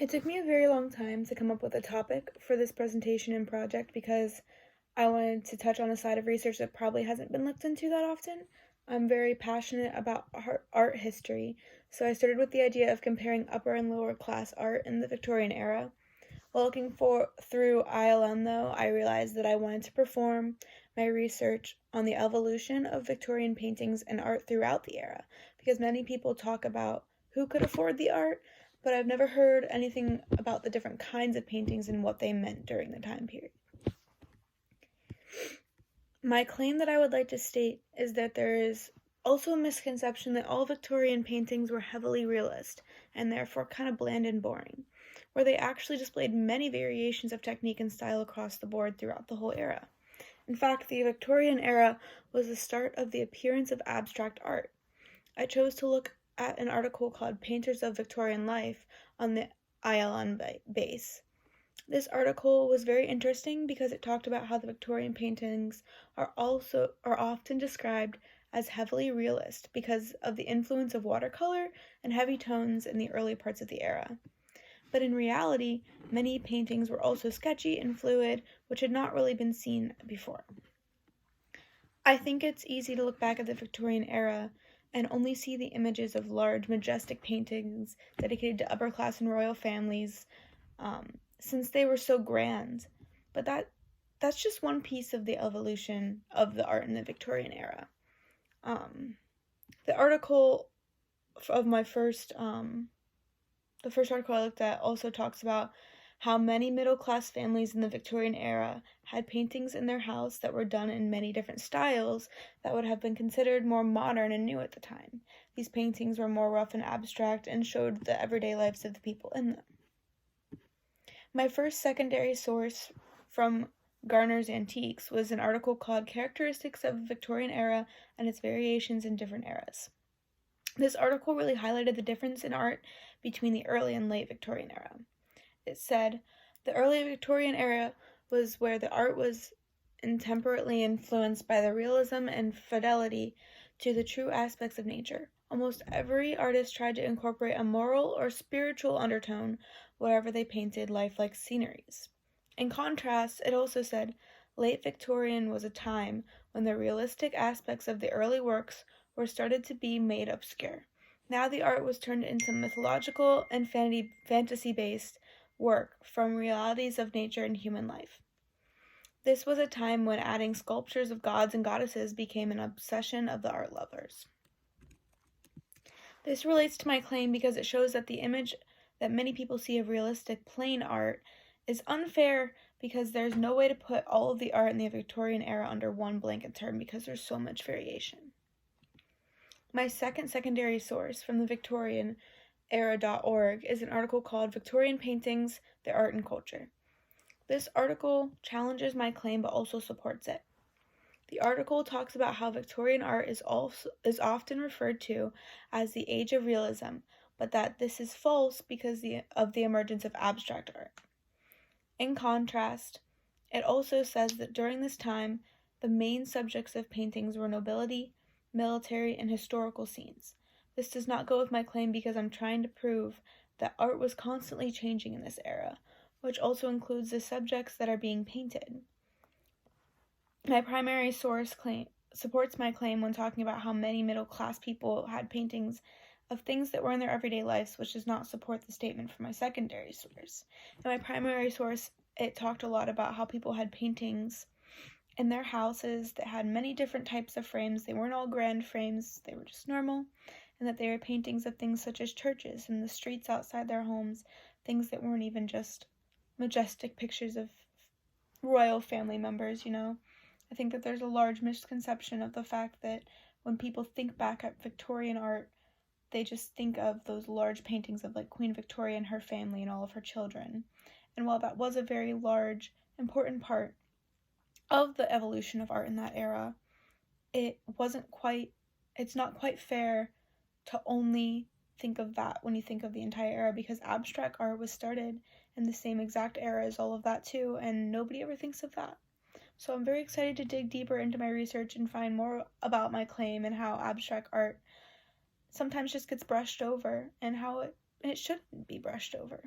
It took me a very long time to come up with a topic for this presentation and project because I wanted to touch on a side of research that probably hasn't been looked into that often. I'm very passionate about art history, so I started with the idea of comparing upper and lower class art in the Victorian era. While looking through ILN, though, I realized that I wanted to perform my research on the evolution of Victorian paintings and art throughout the era, because many people talk about who could afford the art, but I've never heard anything about the different kinds of paintings and what they meant during the time period. My claim that I would like to state is that there is also a misconception that all Victorian paintings were heavily realist and therefore kind of bland and boring, where they actually displayed many variations of technique and style across the board throughout the whole era. In fact, the Victorian era was the start of the appearance of abstract art. I chose to look at an article called Painters of Victorian Life on the ILN base. This article was very interesting because it talked about how the Victorian paintings are often described as heavily realist because of the influence of watercolor and heavy tones in the early parts of the era. But in reality, many paintings were also sketchy and fluid, which had not really been seen before. I think it's easy to look back at the Victorian era and only see the images of large, majestic paintings dedicated to upper class and royal families, since they were so grand. But that's just one piece of the evolution of the art in the Victorian era. The article of my the first article I looked at also talks about how many middle-class families in the Victorian era had paintings in their house that were done in many different styles that would have been considered more modern and new at the time. These paintings were more rough and abstract and showed the everyday lives of the people in them. My first secondary source from Garner's Antiques was an article called Characteristics of the Victorian Era and its Variations in Different Eras. This article really highlighted the difference in art between the early and late Victorian era. It said, the early Victorian era was where the art was intemperately influenced by the realism and fidelity to the true aspects of nature. Almost every artist tried to incorporate a moral or spiritual undertone wherever they painted lifelike sceneries. In contrast, it also said, late Victorian was a time when the realistic aspects of the early works were started to be made obscure. Now the art was turned into mythological and fantasy-based work from realities of nature and human life. This was a time when adding sculptures of gods and goddesses became an obsession of the art lovers. This relates to my claim because it shows that the image that many people see of realistic plain art is unfair because there's no way to put all of the art in the Victorian era under one blanket term because there's so much variation. My second secondary source from the Victorian era.org is an article called Victorian Paintings, the Art and Culture. This article challenges my claim but also supports it. The article talks about how Victorian art is often referred to as the age of realism, but that this is false because of the emergence of abstract art. In contrast, it also says that during this time, the main subjects of paintings were nobility, military, and historical scenes. This does not go with my claim because I'm trying to prove that art was constantly changing in this era, which also includes the subjects that are being painted. My primary source supports my claim when talking about how many middle-class people had paintings of things that were in their everyday lives, which does not support the statement from my secondary source. In my primary source, it talked a lot about how people had paintings in their houses that had many different types of frames. They weren't all grand frames, they were just normal, and that they were paintings of things such as churches and the streets outside their homes, things that weren't even just majestic pictures of royal family members, I think that there's a large misconception of the fact that when people think back at Victorian art, they just think of those large paintings of like Queen Victoria and her family and all of her children. And while that was a very large, important part of the evolution of art in that era, it's not quite fair to only think of that when you think of the entire era, because abstract art was started in the same exact era as all of that too, and nobody ever thinks of that. So I'm very excited to dig deeper into my research and find more about my claim and how abstract art sometimes just gets brushed over and how it shouldn't be brushed over.